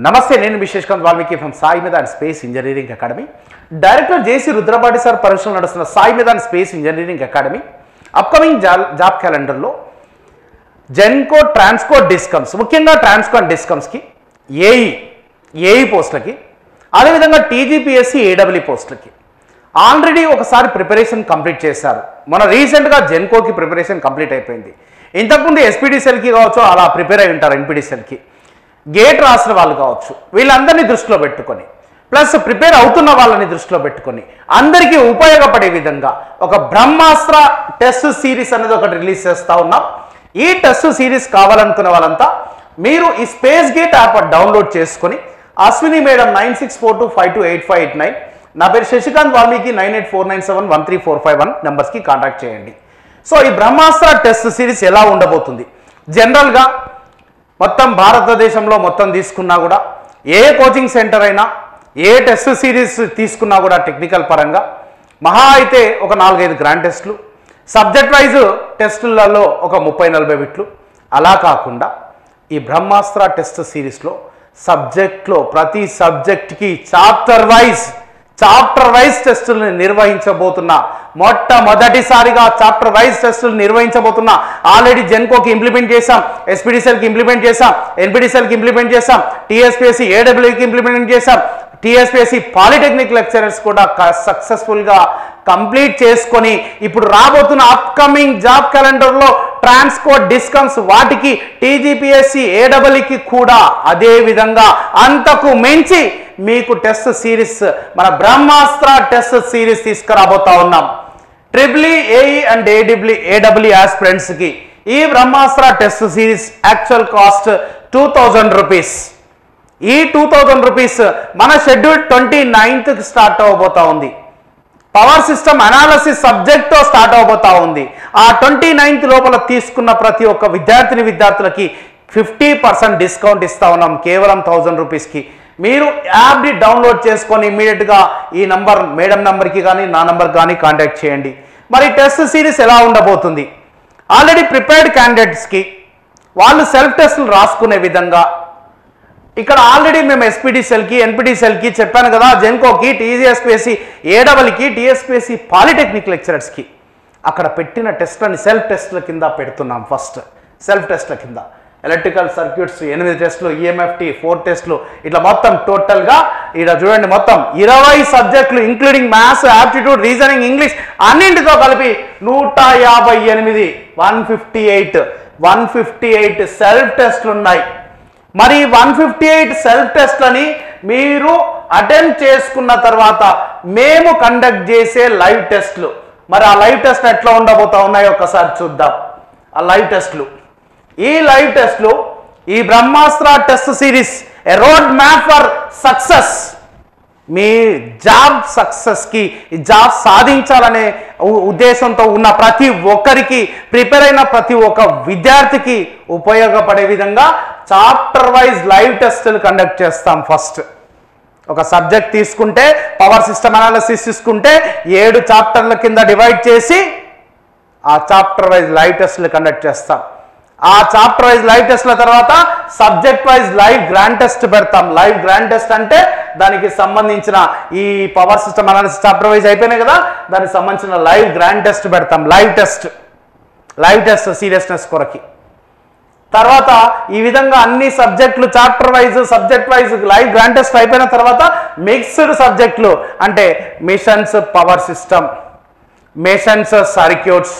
నమస్తే, నేను Visheshkant Valmiki from Sai Medhan space engineering academy. Director JC Rudrapati sir పరీక్షలు నడుస్తున్న Sai Medhan space engineering academy upcoming job క్యాలెండర్లో జెన్కో, ట్రాన్స్కో, డిస్కమ్స్, ముఖ్యంగా ట్రాన్స్కో అండ్ డిస్కమ్స్కి ఏఈ పోస్టులకి, అదేవిధంగా టీజీపీఎస్సీ ఏడబ్ల్యూ పోస్టులకి ఆల్రెడీ ఒకసారి ప్రిపరేషన్ కంప్లీట్ చేశారు. మన రీసెంట్గా జెన్కోకి ప్రిపరేషన్ కంప్లీట్ అయిపోయింది. ఇంతకుముందు ఎస్పీడీసీఎల్కి కావచ్చు అలా ప్రిపేర్ అయి ఉంటారు. ఎన్పీడీసీఎల్కి గేట్ రాసిన వాళ్ళు కావచ్చు, వీళ్ళందరినీ దృష్టిలో పెట్టుకొని ప్లస్ ప్రిపేర్ అవుతున్న వాళ్ళని దృష్టిలో పెట్టుకొని అందరికీ ఉపయోగపడే విధంగా ఒక బ్రహ్మాస్త్ర టెస్ట్ సిరీస్ అనేది ఒకటి రిలీజ్ చేస్తూ ఉన్నాం. ఈ టెస్ట్ సిరీస్ కావాలనుకున్న వాళ్ళంతా మీరు ఈ స్పేస్ గేట్ యాప్ డౌన్లోడ్ చేసుకొని అశ్విని మేడం 9642528589, నా పేరు శశికాంత్ వాల్మీకి 9849713451 నెంబర్స్కి కాంటాక్ట్ చేయండి. సో ఈ బ్రహ్మాస్త్ర టెస్ట్ సిరీస్ ఎలా ఉండబోతుంది, జనరల్గా మొత్తం భారతదేశంలో మొత్తం తీసుకున్నా కూడా ఏ కోచింగ్ సెంటర్ అయినా ఏ టెస్ట్ సిరీస్ తీసుకున్నా కూడా టెక్నికల్ పరంగా మహా అయితే ఒక 4-5 గ్రాండ్ టెస్టులు, సబ్జెక్ట్ వైజ్ టెస్టులలో ఒక 30-40 బిట్లు. అలా కాకుండా ఈ బ్రహ్మాస్త్ర టెస్ట్ సిరీస్లో సబ్జెక్ట్లో ప్రతి సబ్జెక్ట్కి చాప్టర్ వైజ్ టెస్టులను నిర్వహించబోతున్నా. మొట్టమొదటిసారిగా చాప్టర్ వైజ్ టెస్టులు నిర్వహించబోతున్నా. ఆల్రెడీ జెన్కోకి ఇంప్లిమెంట్ చేశాం, ఎస్పీడీసీఎల్కి ఇంప్లిమెంట్ చేశాం, ఎన్పీడీసీఎల్కి ఇంప్లిమెంట్ చేశాం, టీఎస్పీఎస్సీ ఏడబ్ల్యూకి ఇంప్లిమెంట్ చేశాం, టీఎస్పీఎస్సీ పాలిటెక్నిక్ లెక్చరర్స్ కూడా సక్సెస్ఫుల్గా కంప్లీట్ చేసుకొని ఇప్పుడు రాబోతున్న అప్కమింగ్ జాబ్ క్యాలెండర్లో ట్రాన్స్కో, డిస్కమ్స్ వాటికి టీజీపీఎస్సీ ఏడబ్ల్యూకి కూడా అదే విధంగా అంతకు మించి మీకు టెస్ట్ సిరీస్ మన బ్రహ్మాస్త్ర టెస్ట్ సిరీస్ తీసుకురాబోతా ఉన్నాం. ట్రిపుల్ ఏఈ అండ్ ఏడబ్ల్యూ ఆస్పిరెంట్స్కి ఈ Brahmastra test series actual cost 2000 rupees. ఈ 2000 రూపీస్ మన షెడ్యూల్ 29th స్టార్ట్ అవబోతా ఉంది. పవర్ సిస్టమ్ అనాలసిస్ సబ్జెక్ట్తో స్టార్ట్ అవబోతా ఉంది. ఆ 29th లోపల తీసుకున్న ప్రతి ఒక్క విద్యార్థులకి 50% డిస్కౌంట్ ఇస్తా ఉన్నాం కేవలం 1000 రూపీస్కి. మీరు యాప్ని డౌన్లోడ్ చేసుకొని ఇమీడియట్గా ఈ నంబర్, మేడం నంబర్కి కానీ నా నంబర్కి కానీ కాంటాక్ట్ చేయండి. మరి టెస్ట్ సిరీస్ ఎలా ఉండబోతుంది, ఆల్రెడీ ప్రిపేర్డ్ క్యాండిడేట్స్కి వాళ్ళు సెల్ఫ్ టెస్టులు రాసుకునే విధంగా ఇక్కడ ఆల్రెడీ మేము ఎస్పీడీసీఎల్కి, ఎన్పీడీసీఎల్కి చెప్పాను కదా, జెన్కోకి, టీజీఎస్పీఎస్సీ ఏడబ్ల్యూకి, టీఎస్పీఎస్సీ పాలిటెక్నిక్ లెక్చరర్స్కి అక్కడ పెట్టిన టెస్ట్లని సెల్ఫ్ టెస్ట్ల కింద పెడుతున్నాం. ఫస్ట్ సెల్ఫ్ టెస్ట్ల కింద ఎలక్ట్రికల్ సర్క్యూట్స్ 8 టెస్టులు, ఈఎంఎఫ్టీ 4 టెస్టులు, ఇట్లా మొత్తం టోటల్గా ఇక్కడ చూడండి మొత్తం 20 సబ్జెక్టులు including maths, aptitude, reasoning, English అన్నింటితో కలిపి 158 158 సెల్ఫ్ టెస్టులు ఉన్నాయి. మరి 158 సెల్ఫ్ టెస్ట్లని మీరు అటెంప్ట్ చేసుకున్న తర్వాత మేము కండక్ట్ చేసే లైవ్ టెస్ట్లు, మరి ఆ లైవ్ టెస్ట్ ఎట్లా ఉండబోతా ఉన్నాయో ఒకసారి చూద్దాం. ఆ లైవ్ టెస్ట్లు, ఈ లైవ్ టెస్ట్లు ఈ Brahmastra test series a road map for success, మీ జాబ్ సక్సెస్కి, జాబ్ సాధించాలనే ఉద్దేశంతో ఉన్న ప్రతి ఒక్కరికి, ప్రిపేర్ అయిన ప్రతి ఒక్క విద్యార్థికి ఉపయోగపడే విధంగా చాప్టర్ వైజ్ లైవ్ టెస్టులు కండక్ట్ చేస్తాం. ఫస్ట్ ఒక సబ్జెక్ట్ తీసుకుంటే పవర్ సిస్టమ్ అనాలిసిస్ తీసుకుంటే 7 చాప్టర్ల కింద డివైడ్ చేసి ఆ చాప్టర్ వైజ్ లైవ్ టెస్టులు కండక్ట్ చేస్తాం. ఆ చాప్టర్ వైజ్ లైవ్ టెస్ట్ల తర్వాత subject wise live grand test పెడతాం. లైవ్ గ్రాండ్ టెస్ట్ అంటే దానికి సంబంధించిన ఈ power system analysis chapter wise అయిపోయినాయి కదా, దానికి సంబంధించిన లైవ్ గ్రాండ్ టెస్ట్ పెడతాం. లైవ్ టెస్ట్ సీరియస్నెస్ కొరకి. తర్వాత ఈ విధంగా అన్ని సబ్జెక్టులు chapter wise live grand test అయిపోయిన తర్వాత మిక్స్డ్ సబ్జెక్టులు అంటే machines power system, machines circuits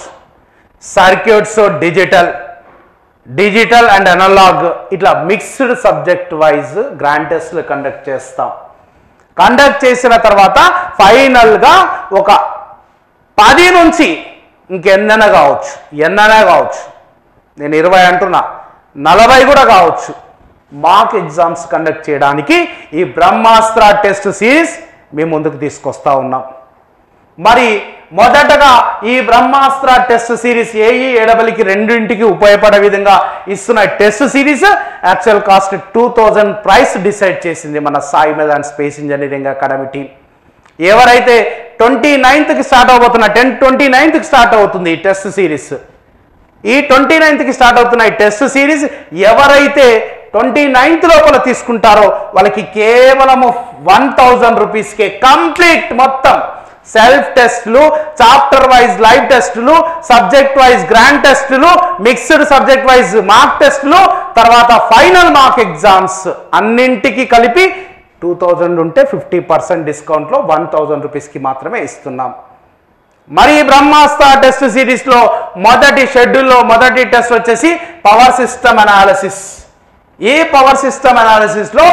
digital and analog, ఇట్లా మిక్స్డ్ సబ్జెక్ట్ వైజ్ గ్రాండ్ టెస్ట్లు కండక్ట్ చేస్తాం. కండక్ట్ చేసిన తర్వాత ఫైనల్గా ఒక 10 నుంచి ఇంకెన్నైనా కావచ్చు, నేను 20 అంటున్నా, 40 కూడా కావచ్చు, మాక్ ఎగ్జామ్స్ కండక్ట్ చేయడానికి ఈ బ్రహ్మాస్త్ర టెస్ట్ సిరీస్ మేము ముందుకు తీసుకొస్తా ఉన్నాం. మరి మొదటగా ఈ బ్రహ్మాస్త్ర టెస్ట్ సిరీస్ ఏఈ ఏడబ్ల్యూకి రెండింటికి ఉపయోగపడే విధంగా ఇస్తున్న test series actual cost 2000 price decide చేసింది మన Sai Medhan space engineering academy team. ఎవరైతే 29th స్టార్ట్ అవబోతున్న 10/29 స్టార్ట్ అవుతుంది ఈ టెస్ట్ సిరీస్. ఈ 29th స్టార్ట్ అవుతున్న ఈ టెస్ట్ సిరీస్ ఎవరైతే 29th లోపల తీసుకుంటారో వాళ్ళకి కేవలము 1000 రూపీస్కే కంప్లీట్ మొత్తం సెల్ఫ్ టెస్టులు, చాప్టర్ వైజ్ లైవ్ టెస్టులు, సబ్జెక్ట్ వైజ్ గ్రాండ్ టెస్టులు, మిక్స్డ్ సబ్జెక్ట్ వైజ్ మార్క్ టెస్టులు, తర్వాత ఫైనల్ మార్క్ ఎగ్జామ్స్ అన్నింటికి కలిపి 2000 ఉంటే 50% డిస్కౌంట్లో 1000 రూపీస్కి మాత్రమే ఇస్తున్నాం. మరి బ్రహ్మాస్త్ర టెస్ట్ సిరీస్లో మొదటి షెడ్యూల్లో మొదటి టెస్ట్ వచ్చేసి పవర్ సిస్టమ్ అనాలిసిస్. ఈ పవర్ సిస్టమ్ అనాలిసిస్లో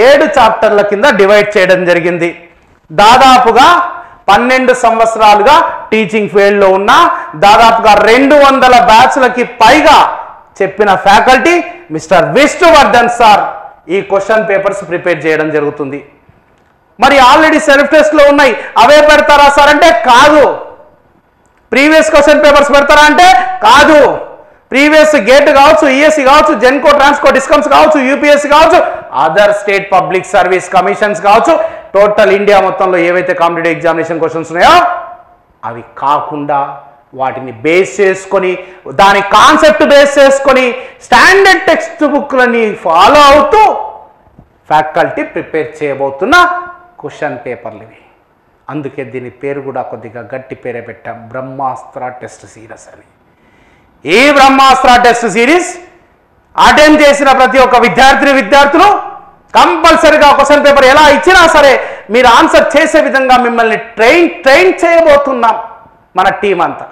7 చాప్టర్ల కింద డివైడ్ చేయడం జరిగింది. దాదాపుగా 12 సంవత్సరాలుగా టీచింగ్ ఫీల్డ్లో ఉన్న దాదాపుగా 200 బ్యాచ్లకి పైగా చెప్పిన ఫ్యాకల్టీ మిస్టర్ విష్ణువర్ధన్ సార్ ఈ క్వశ్చన్ పేపర్స్ ప్రిపేర్ చేయడం జరుగుతుంది. మరి ఆల్రెడీ సెల్ఫ్ టెస్ట్లో ఉన్నాయి, అవే పెడతారా సార్ అంటే కాదు. ప్రీవియస్ క్వశ్చన్ పేపర్స్ పెడతారా అంటే కాదు. ప్రీవియస్ గేట్ కావచ్చు, ఈఎస్సీ కావచ్చు, జెన్కో ట్రాన్స్కో డిస్కమ్స్ కావచ్చు, యూపీఎస్సీ కావచ్చు, other state public service commissions కావచ్చు, టోటల్ ఇండియా మొత్తంలో ఏవైతే కాంపిటేటివ్ ఎగ్జామినేషన్ క్వశ్చన్స్ ఉన్నాయో అవి కాకుండా వాటిని బేస్ చేసుకొని దాని కాన్సెప్ట్ బేస్ చేసుకొని స్టాండర్డ్ టెక్స్ట్ బుక్లని ఫాలో అవుతూ ఫ్యాకల్టీ ప్రిపేర్ చేయబోతున్న క్వశ్చన్ పేపర్లు ఇవి. అందుకే దీని పేరు కూడా కొద్దిగా గట్టి పేరే పెట్టాం, బ్రహ్మాస్త్ర టెస్ట్ సిరీస్ అని. ఈ బ్రహ్మాస్త్ర టెస్ట్ సిరీస్ అటెంప్ట్ చేసిన ప్రతి ఒక్క విద్యార్థులు కంపల్సరీగా క్వశ్చన్ పేపర్ ఎలా ఇచ్చినా సరే మీరు ఆన్సర్ చేసే విధంగా మిమ్మల్ని ట్రైన్ చేయబోతున్నాం మన టీం అంతా.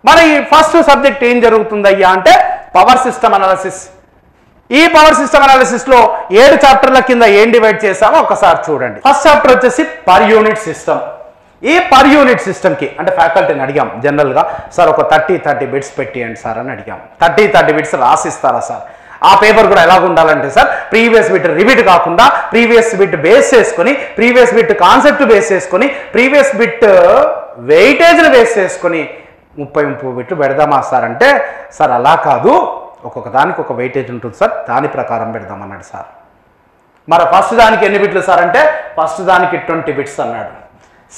మరి ఫస్ట్ సబ్జెక్ట్ ఏం జరుగుతుందయ్యా అంటే పవర్ సిస్టమ్ అనాలిసిస్. ఈ పవర్ సిస్టమ్ అనాలిసిస్లో 7 చాప్టర్ల కింద ఏం డివైడ్ చేసామో ఒకసారి చూడండి. ఫస్ట్ చాప్టర్ వచ్చేసి పర్ యూనిట్ సిస్టమ్. ఈ పర్ యూనిట్ సిస్టమ్కి అంటే ఫ్యాకల్టీని అడిగాం జనరల్గా, సార్ ఒక 30 బిట్స్ పెట్టియండి సార్ అని అడిగాం. 30 బిట్స్ రాసిస్తారా సార్? ఆ పేపర్ కూడా ఎలాగ ఉండాలంటే సార్ ప్రీవియస్ బిట్ రిపీట్ కాకుండా ప్రీవియస్ బిట్ బేస్ చేసుకొని, ప్రీవియస్ బిట్ కాన్సెప్ట్ బేస్ చేసుకొని, ప్రీవియస్ బిట్ వెయిటేజ్ని బేస్ చేసుకొని 30 బిట్లు పెడదామా సార్ అంటే, సార్ అలా కాదు, ఒక్కొక్క దానికి ఒక వెయిటేజ్ ఉంటుంది సార్, దాని ప్రకారం పెడదామన్నాడు సార్. మరి ఫస్ట్ దానికి ఎన్ని బిట్లు సార్ అంటే ఫస్ట్ దానికి 20 బిట్స్ అన్నాడు.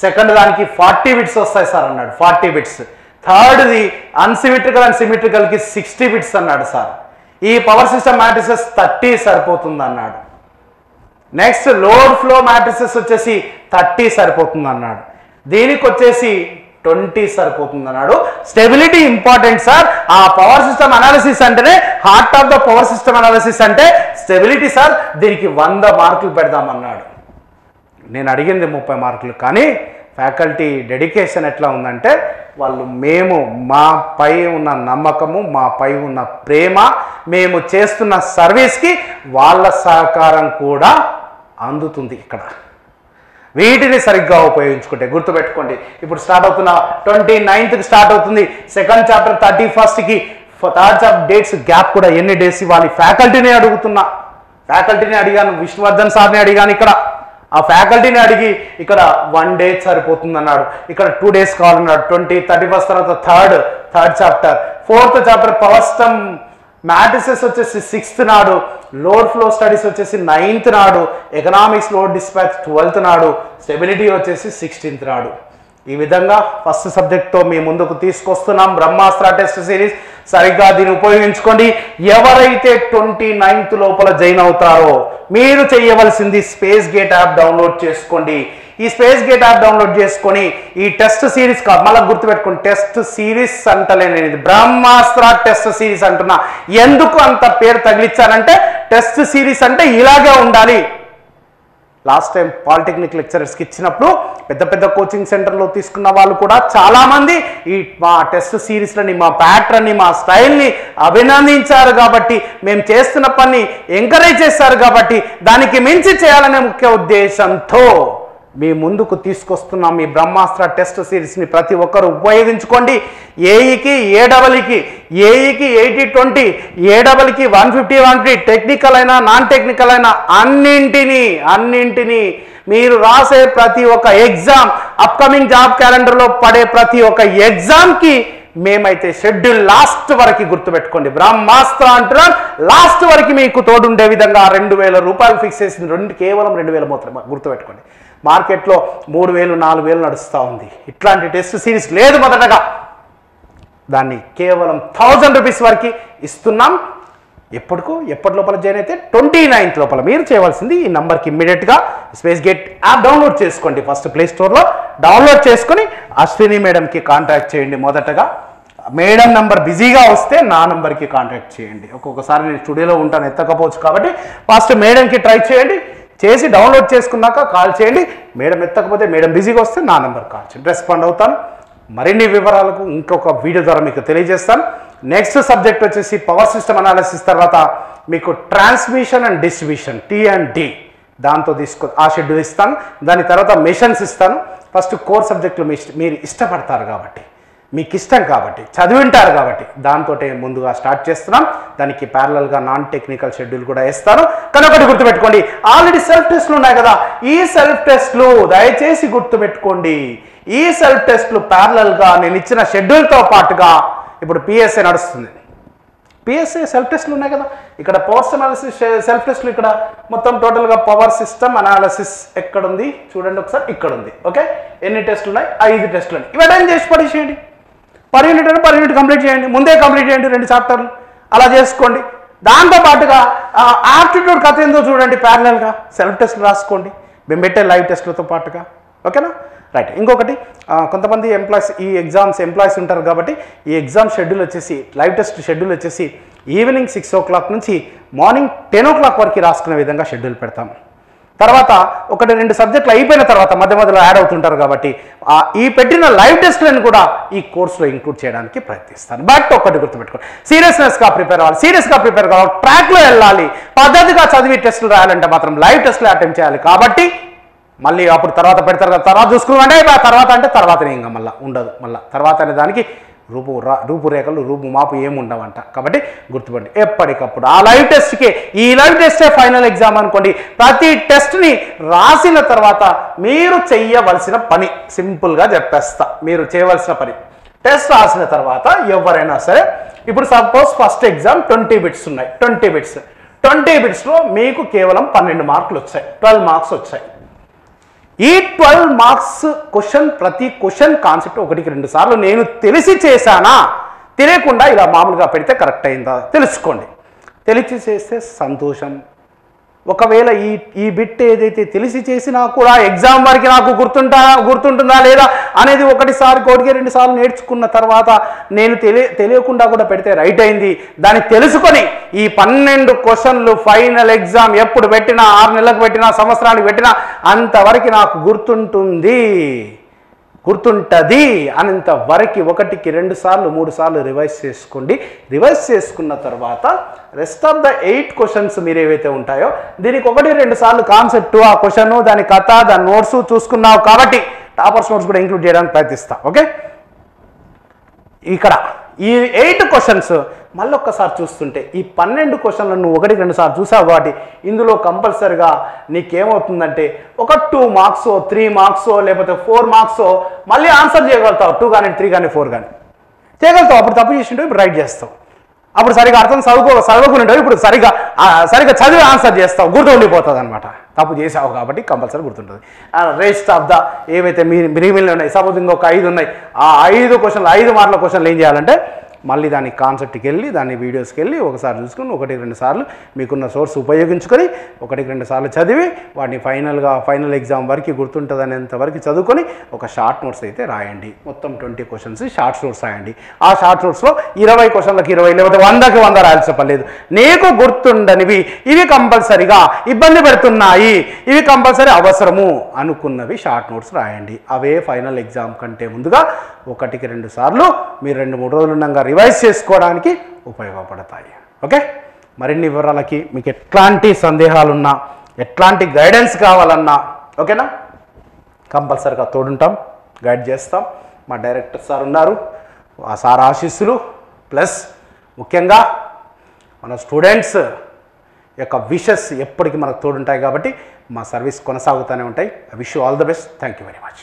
సెకండ్ దానికి 40 బిట్స్ వస్తాయి సార్ అన్నాడు, 40 బిట్స్. థర్డ్ది అన్సిమెట్రికల్ అండ్ సిమెట్రికల్కి 60 బిట్స్ అన్నాడు సార్. ఈ పవర్ సిస్టమ్ మ్యాట్రిసెస్ 30 సరిపోతుంది అన్నాడు. నెక్స్ట్ లోడ్ ఫ్లో మ్యాట్రిసెస్ వచ్చేసి 30 సరిపోతుంది అన్నాడు. దీనికి వచ్చేసి 20 సరిపోతుంది అన్నాడు. స్టెబిలిటీ ఇంపార్టెంట్ సార్, ఆ పవర్ సిస్టమ్ అనాలిసిస్ అంటేనే heart of the power system analysis అంటే స్టెబిలిటీ సార్, దీనికి 100 మార్కులు పెడదామన్నాడు. నేను అడిగింది 30 మార్కులు, కానీ ఫ్యాకల్టీ డెడికేషన్ ఎట్లా ఉందంటే మేము మాపై ఉన్న నమ్మకము, మాపై ఉన్న ప్రేమ, మేము చేస్తున్న సర్వీస్కి వాళ్ళ సహకారం కూడా అందుతుంది ఇక్కడ. వీటిని సరిగ్గా ఉపయోగించుకుంటే గుర్తుపెట్టుకోండి. ఇప్పుడు స్టార్ట్ అవుతున్న 29th స్టార్ట్ అవుతుంది. Second chapter 31st, third chapter dates gap కూడా ఎన్ని డేస్ ఇవ్వాలి ఫ్యాకల్టీని అడుగుతున్నా. ఫ్యాకల్టీని అడిగాను, విష్ణువర్ధన్ సార్ని అడిగాను. ఇక్కడ ఆ ఫ్యాకల్టీని అడిగి ఇక్కడ 1 డే సరిపోతుంది అన్నాడు, ఇక్కడ 2 days కావాలన్నాడు. 31st తర్వాత third chapter. Fourth chapter power system matrices వచ్చేసి 6th నాడు, లోడ్ ఫ్లో స్టడీస్ వచ్చేసి 9th నాడు, ఎకనామిక్స్ లోడ్ డిస్పాచ్ 12th నాడు, స్టెబిలిటీ వచ్చేసి 16th నాడు. ఈ విధంగా ఫస్ట్ సబ్జెక్ట్తో మీ ముందుకు తీసుకొస్తున్నాం బ్రహ్మాస్త్ర టెస్ట్ సిరీస్. సరిగ్గా దీన్ని ఉపయోగించుకోండి. ఎవరైతే 29th లోపల జాయిన్ అవుతారో మీరు చేయవలసింది స్పేస్ గేట్ యాప్ డౌన్లోడ్ చేసుకోండి. ఈ స్పేస్ గేట్ యాప్ డౌన్లోడ్ చేసుకొని ఈ టెస్ట్ సిరీస్ మళ్ళీ గుర్తుపెట్టుకోండి, టెస్ట్ సిరీస్ అంటలేనిది బ్రహ్మాస్త్ర టెస్ట్ సిరీస్ అంటున్నా. ఎందుకు అంత పేరు తగిలిచ్చారంటే టెస్ట్ సిరీస్ అంటే ఇలాగే ఉండాలి. లాస్ట్ టైం పాలిటెక్నిక్ లెక్చరర్స్కి ఇచ్చినప్పుడు పెద్ద కోచింగ్ సెంటర్లో తీసుకున్న వాళ్ళు కూడా చాలామంది ఈ మా టెస్ట్ సిరీస్లని, మా ప్యాటర్న్ని, మా స్టైల్ని అభినందించారు. కాబట్టి మేము చేస్తున్న పని ఎంకరేజ్ చేస్తారు. కాబట్టి దానికి మించి చేయాలనే ముఖ్య ఉద్దేశంతో మీ ముందుకు తీసుకొస్తున్నాం ఈ బ్రహ్మాస్త్ర టెస్ట్ సిరీస్ని. ప్రతి ఒక్కరు ఉపయోగించుకోండి. ఏఈకి ఏడబల్ఈకి, ఏఈకి 80-20, ఏడబల్కి 150-150, టెక్నికల్ అయినా నాన్ టెక్నికల్ అయినా అన్నింటినీ మీరు రాసే ప్రతి ఒక్క ఎగ్జామ్, అప్కమింగ్ జాబ్ క్యాలెండర్లో పడే ప్రతి ఒక్క ఎగ్జామ్కి మేమైతే షెడ్యూల్ లాస్ట్ వరకు గుర్తుపెట్టుకోండి, బ్రహ్మాస్త్ర అంటున్నాం లాస్ట్ వరకు మీకు తోడుండే విధంగా 2000 రూపాయలు ఫిక్స్ చేసింది. కేవలం 2000 మాత్రమే గుర్తుపెట్టుకోండి. మార్కెట్లో 3000-4000 నడుస్తూ ఉంది. ఇట్లాంటి టెస్ట్ సిరీస్ లేదు. మొదటగా దాన్ని కేవలం 1000 రూపీస్ వరకు ఇస్తున్నాం. ఎప్పటి లోపల జాయిన్ అయితే 29th లోపల మీరు చేయవలసింది ఈ నెంబర్కి ఇమ్మీడియట్గా స్పేస్ గేట్ యాప్ డౌన్లోడ్ చేసుకోండి. ఫస్ట్ ప్లే స్టోర్లో డౌన్లోడ్ చేసుకొని అశ్విని మేడంకి కాంటాక్ట్ చేయండి. మొదటగా మేడం నెంబర్ బిజీగా వస్తే నా నెంబర్కి కాంటాక్ట్ చేయండి. ఒక్కొక్కసారి నేను స్టూడియోలో ఉంటాను, ఎత్తకపోవచ్చు. కాబట్టి ఫస్ట్ మేడంకి ట్రై చేయండి, చేసి డౌన్లోడ్ చేసుకున్నాక కాల్ చేయండి. మేడం ఎత్తకపోతే, మేడం బిజీగా వస్తే నా నెంబర్ కాల్ చేయండి, రెస్పాండ్ అవుతాను. మరిన్ని వివరాలకు ఇంకొక వీడియో ద్వారా మీకు తెలియజేస్తాను. నెక్స్ట్ సబ్జెక్ట్ వచ్చేసి పవర్ సిస్టమ్ అనాలిసిస్ తర్వాత మీకు ట్రాన్స్మిషన్ అండ్ డిస్ట్రిబ్యూషన్ T&D దాంతో ఆ షెడ్యూల్ ఇస్తాను. దాని తర్వాత మెషన్స్ ఇస్తాను. ఫస్ట్ కోర్ సబ్జెక్టులు మీరు ఇష్టపడతారు కాబట్టి, మీకు ఇష్టం కాబట్టి, చదివింటారు కాబట్టి దాంతో ముందుగా స్టార్ట్ చేస్తున్నాం. దానికి ప్యారలల్గా నాన్ టెక్నికల్ షెడ్యూల్ కూడా ఇస్తాను. కానీ ఒకటి గుర్తుపెట్టుకోండి, ఆల్రెడీ సెల్ఫ్ టెస్ట్లు ఉన్నాయి కదా, ఈ సెల్ఫ్ టెస్ట్లు దయచేసి గుర్తుపెట్టుకోండి. ఈ సెల్ఫ్ టెస్ట్లు ప్యారలల్గా నేను ఇచ్చిన షెడ్యూల్తో పాటుగా ఇప్పుడు PSA నడుస్తుంది. PSA సెల్ఫ్ టెస్ట్లు ఉన్నాయి కదా, ఇక్కడ పవర్ సిస్టమ్ అనాలిసిస్ సెల్ఫ్ టెస్ట్లు, ఇక్కడ మొత్తం టోటల్గా పవర్ సిస్టమ్ అనాలిసిస్ ఎక్కడుంది చూడండి ఒకసారి, ఇక్కడ ఉంది. ఓకే, ఎన్ని టెస్టులు ఉన్నాయి? 5 టెస్టులు ఉన్నాయి. ఇవి అటెండ్ చేసి పడిచేయండి. పర్ యూనిట్ కంప్లీట్ చేయండి, ముందే కంప్లీట్ చేయండి 2 చాప్టర్లు, అలా చేసుకోండి. దాంతోపాటుగా ఆప్టిట్యూడ్ కథ ఏందో చూడండి, ప్యారలల్గా సెల్ఫ్ టెస్ట్లు రాసుకోండి మేము పెట్టే లైవ్ టెస్ట్లతో పాటుగా. ఓకేనా, రైట్. ఇంకొకటి, కొంతమంది ఈ ఎంప్లాయీస్ ఉంటారు కాబట్టి ఈ ఎగ్జామ్ షెడ్యూల్ వచ్చేసి, లైవ్ టెస్ట్ షెడ్యూల్ వచ్చేసి ఈవినింగ్ 6 o'clock నుంచి మార్నింగ్ 10 o'clock వరకు రాసుకునే విధంగా షెడ్యూల్ పెడతాం. తర్వాత 1-2 సబ్జెక్టులు అయిపోయిన తర్వాత మధ్యలో యాడ్ అవుతుంటారు కాబట్టి ఈ పెట్టిన లైవ్ టెస్ట్లను కూడా ఈ కోర్సులో ఇంక్లూడ్ చేయడానికి ప్రయత్నిస్తాను. బట్ ఒకటి గుర్తుపెట్టుకోండి, సీరియస్గా ప్రిపేర్ కావాలి, ట్రాక్లో వెళ్ళాలి. పద్ధతిగా చదివి టెస్టులు రాయాలంటే మాత్రం లైవ్ టెస్ట్లు అటెంప్ట్ చేయాలి. కాబట్టి మళ్ళీ అప్పుడు తర్వాత పెడతారు కదా, తర్వాత చూసుకున్నామంటే తర్వాతనే ఇంకా మళ్ళీ ఉండదు. మళ్ళీ తర్వాత అనే దానికి రూపురేఖలు మాపు ఏముండవంట. కాబట్టి గుర్తుపండి, ఎప్పటికప్పుడు ఆ లైవ్ టెస్ట్కి, ఈ లైవ్ టెస్టే ఫైనల్ ఎగ్జామ్ అనుకోండి. ప్రతి టెస్ట్ని రాసిన తర్వాత మీరు చెయ్యవలసిన పని సింపుల్గా చెప్పేస్తా. మీరు చేయవలసిన పని, టెస్ట్ రాసిన తర్వాత ఎవరైనా సరే, ఇప్పుడు సపోజ్ ఫస్ట్ ఎగ్జామ్ 20 బిట్స్ ఉన్నాయి. 20 బిట్స్లో మీకు కేవలం 12 మార్కులు వచ్చాయి, 12 మార్క్స్ వచ్చాయి. ఈ 12 మార్క్స్ ప్రతి క్వశ్చన్ కాన్సెప్ట్ 1-2 సార్లు నేను తెలిసి చేశానా, తెలియకుండా ఇలా మామూలుగా పెడితే కరెక్ట్ అయిందా తెలుసుకోండి. తెలిసి చేస్తే సంతోషం. ఒకవేళ ఈ బిట్ ఏదైతే తెలిసి చేసినా కూడా ఎగ్జామ్ వరకు నాకు గుర్తుంటుందా లేదా అనేది 1 సారి 2 సార్లు నేర్చుకున్న తర్వాత నేను తెలియకుండా కూడా పెడితే రైట్ అయింది. దాన్ని తెలుసుకొని ఈ 12 క్వశ్చన్లు ఫైనల్ ఎగ్జామ్ ఎప్పుడు పెట్టినా, 6 నెలలకు పెట్టినా, సంవత్సరానికి పెట్టినా అంతవరకు నాకు గుర్తుంటుంది అంతవరకు 1-2 సార్లు 3 సార్లు రివైజ్ చేసుకోండి. రివైజ్ చేసుకున్న తర్వాత రెస్ట్ ఆఫ్ ద 8 క్వశ్చన్స్ మీరు ఏవైతే ఉంటాయో దీనికి 1-2 సార్లు కాన్సెప్ట్, ఆ క్వశ్చన్, దాని కథ, దాని నోట్స్ చూసుకున్నావు కాబట్టి టాపర్స్ నోట్స్ కూడా ఇంక్లూడ్ చేయడానికి ప్రయత్నిస్తా. ఓకే, ఇక్కడ ఈ 8 క్వశ్చన్స్ మళ్ళీ ఒక్కసారి చూస్తుంటే ఈ 12 క్వశ్చన్లను నువ్వు 1-2 సార్లు చూసావు కాబట్టి ఇందులో కంపల్సరిగా నీకేమవుతుందంటే ఒక 2 మార్క్స్ 3 మార్క్స్ లేకపోతే 4 మార్క్స్ మళ్ళీ ఆన్సర్ చేయగలుగుతావు. 2 కానీ 3 కానీ 4 కానీ చేయగలుగుతావు. అప్పుడు తప్పు చేసింటావు, ఇప్పుడు రైట్ చేస్తావు. అప్పుడు సరిగా అర్థం చదువుకుని ఉంటావు, ఇప్పుడు సరిగా చదివి ఆన్సర్ చేస్తావు, గుర్తుండిపోతుంది అనమాట. తప్పు చేసావు కాబట్టి కంపల్సరీ గుర్తుంటుంది. రెస్ట్ ఆఫ్ ద ఏవైతే మిగిలిన ఉన్నాయి, సపోజ్ ఇంకొక 5 ఉన్నాయి, ఆ 5 క్వశ్చన్లు 5 మార్కుల క్వశ్చన్లు ఏం చేయాలంటే మళ్ళీ దాని కాన్సెప్ట్కి వెళ్ళి దాని వీడియోస్కి వెళ్ళి ఒకసారి చూసుకొని 1-2 సార్లు మీకున్న సోర్స్ ఉపయోగించుకొని 1-2 సార్లు చదివి వాటిని ఫైనల్ ఎగ్జామ్ వరకు గుర్తుంటుందనేంత వరకు చదువుకొని ఒక షార్ట్ నోట్స్ అయితే రాయండి. మొత్తం 20 క్వశ్చన్స్ షార్ట్ నోట్స్ రాయండి. ఆ షార్ట్ నోట్స్లో 20 క్వశ్చన్లకు 20 లేకపోతే 100కి 100 రాయాల్సిన పర్లేదు. నీకు గుర్తుండనివి, ఇవి కంపల్సరీగా ఇబ్బంది పెడుతున్నాయి, ఇవి కంపల్సరీ అవసరము అనుకున్నవి షార్ట్ నోట్స్ రాయండి. అవే ఫైనల్ ఎగ్జామ్ కంటే ముందుగా 1-2 సార్లు మీరు 2-3 రోజులు ఉండగా రివైజ్ చేసుకోవడానికి ఉపయోగపడతాయి. ఓకే, మరిన్ని వివరాలకి మీకు ఎట్లాంటి సందేహాలున్నా, ఎట్లాంటి గైడెన్స్ కావాలన్నా ఓకేనా, కంపల్సరీగా తోడుంటాం, గైడ్ చేస్తాం. మా డైరెక్టర్ సార్ ఉన్నారు, ఆ సార్ ఆశీస్సులు ప్లస్ ముఖ్యంగా మన స్టూడెంట్స్ యొక్క విషెస్ ఎప్పటికీ మనకు తోడుంటాయి కాబట్టి మా సర్వీస్ కొనసాగుతూనే ఉంటాయి. I wish you all the best. Thank you very much.